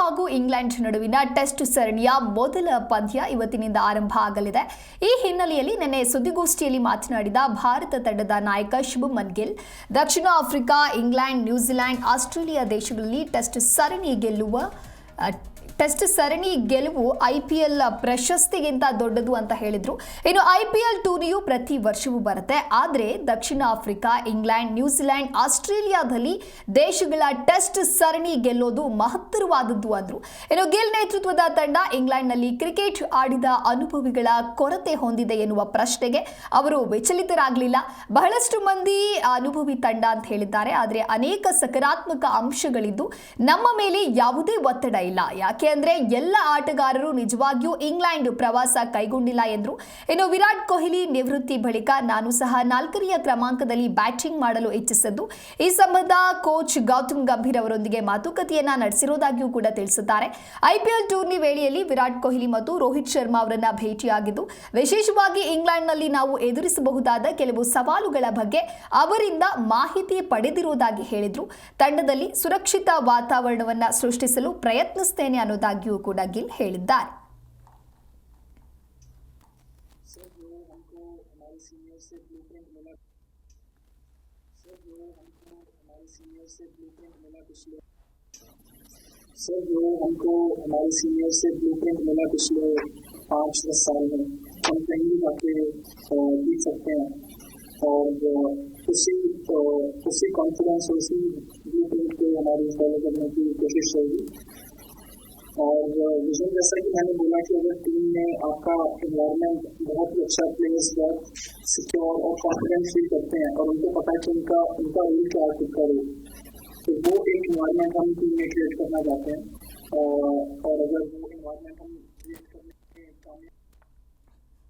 ಹಾಗೂ ಇಂಗ್ಲೆಂಡ್ ನಡುವಿನ ಟೆಸ್ಟ್ ಸರಣಿಯ ಮೊದಲ ಪಂದ್ಯ ಇವತ್ತಿನಿಂದ ಆರಂಭ ಆಗಲಿದೆ. ಈ ಹಿನ್ನೆಲೆಯಲ್ಲಿ ನಿನ್ನೆ ಸುದ್ದಿಗೋಷ್ಠಿಯಲ್ಲಿ ಮಾತನಾಡಿದ ಭಾರತ ತಂಡದ ನಾಯಕ ಶುಭಮನ್ ಗಿಲ್, ದಕ್ಷಿಣ ಆಫ್ರಿಕಾ, ಇಂಗ್ಲೆಂಡ್, ನ್ಯೂಜಿಲೆಂಡ್, ಆಸ್ಟ್ರೇಲಿಯಾ ದೇಶಗಳಲ್ಲಿ ಟೆಸ್ಟ್ ಸರಣಿ ಗೆಲುವು ಐಪಿಎಲ್ ಪ್ರಶಸ್ತಿಗಿಂತ ದೊಡ್ಡದು ಅಂತ ಹೇಳಿದ್ರು. ಇನ್ನು ಐಪಿಎಲ್ ಟೂರ್ನಿಯು ಪ್ರತಿ ವರ್ಷವೂ ಬರುತ್ತೆ. ಆದರೆ ದಕ್ಷಿಣ ಆಫ್ರಿಕಾ, ಇಂಗ್ಲೆಂಡ್, ನ್ಯೂಜಿಲೆಂಡ್, ಆಸ್ಟ್ರೇಲಿಯಾದಲ್ಲಿ ದೇಶಗಳ ಟೆಸ್ಟ್ ಸರಣಿ ಗೆಲ್ಲೋದು ಮಹತ್ತರವಾದದ್ದು ಅಂದ್ರು. ಇನ್ನು ಗಿಲ್ ನೇತೃತ್ವದ ತಂಡ ಇಂಗ್ಲೆಂಡ್ನಲ್ಲಿ ಕ್ರಿಕೆಟ್ ಆಡಿದ ಅನುಭವಿಗಳ ಕೊರತೆ ಹೊಂದಿದೆ ಎನ್ನುವ ಪ್ರಶ್ನೆಗೆ ಅವರು ವಿಚಲಿತರಾಗಲಿಲ್ಲ. ಬಹಳಷ್ಟು ಮಂದಿ ಅನುಭವಿ ತಂಡ ಅಂತ ಹೇಳಿದ್ದಾರೆ. ಆದರೆ ಅನೇಕ ಸಕಾರಾತ್ಮಕ ಅಂಶಗಳಿದ್ದು ನಮ್ಮ ಮೇಲೆ ಯಾವುದೇ ಒತ್ತಡ ಇಲ್ಲ. ಯಾಕೆ ಅಂದ್ರೆ ಎಲ್ಲ ಆಟಗಾರರು ನಿಜವಾಗಿಯೂ ಇಂಗ್ಲೆಂಡ್ ಪ್ರವಾಸ ಕೈಗೊಂಡಿಲ್ಲ ಎಂದರು. ಇನ್ನು ವಿರಾಟ್ ಕೊಹ್ಲಿ ನಿವೃತ್ತಿ ಬಳಿಕ ನಾನು ಸಹ 4ನೇ ಕ್ರಮಾಂಕದಲ್ಲಿ ಬ್ಯಾಟಿಂಗ್ ಮಾಡಲು ಇಚ್ಛಿಸಿದ್ದು, ಈ ಸಂಬಂಧ ಕೋಚ್ ಗೌತಮ್ ಗಂಭೀರ್ ಅವರೊಂದಿಗೆ ಮಾತುಕತೆಯನ್ನ ನಡೆಸಿರುವುದಾಗಿಯೂ ಕೂಡ ತಿಳಿಸಿದ್ದಾರೆ. ಐಪಿಎಲ್ ಟೂರ್ನಿ ವೇಳೆಯಲ್ಲಿ ವಿರಾಟ್ ಕೊಹ್ಲಿ ಮತ್ತು ರೋಹಿತ್ ಶರ್ಮಾ ಅವರನ್ನ ಭೇಟಿಯಾಗಿದ್ದು, ವಿಶೇಷವಾಗಿ ಇಂಗ್ಲೆಂಡ್ನಲ್ಲಿ ನಾವು ಎದುರಿಸಬಹುದಾದ ಕೆಲವು ಸವಾಲುಗಳ ಬಗ್ಗೆ ಅವರಿಂದ ಮಾಹಿತಿ ಪಡೆದಿರುವುದಾಗಿ ಹೇಳಿದ್ರು. ತಂಡದಲ್ಲಿ ಸುರಕ್ಷಿತ ವಾತಾವರಣವನ್ನ ಸೃಷ್ಟಿಸಲು ಪ್ರಯತ್ನಿಸುತ್ತೇನೆ ಅನ್ನೋದಾಗಿಯೂ ಕೂಡ ಗಿಲ್ ಹೇಳಿದ್ದಾರೆ. सर जो हमको हमारे सीनियर से ब्लूप्रिंट मिला पिछले 5-10 साल में, हम कहीं भी जाके जीत सकते हैं और उसी कॉन्फिडेंस और उसी ब्लूप्रिंट को हमारी फॉलो करने की कोशिश रहेगी. और विजन जैसा कि मैंने बोला कि अगर टीम में आपका एनवायरनमेंट बहुत ही अच्छा, प्लेयर्स बहुत सिक्योर और कॉन्फिडेंस फील करते हैं और उनको पता है कि उनका रोल क्या है, खुद का रोल, तो वो एक एनवायरनमेंट हम टीम में क्रिएट करना चाहते हैं. और अगर वो एनवायरनमेंट हम क्रिएट करने में कामयाब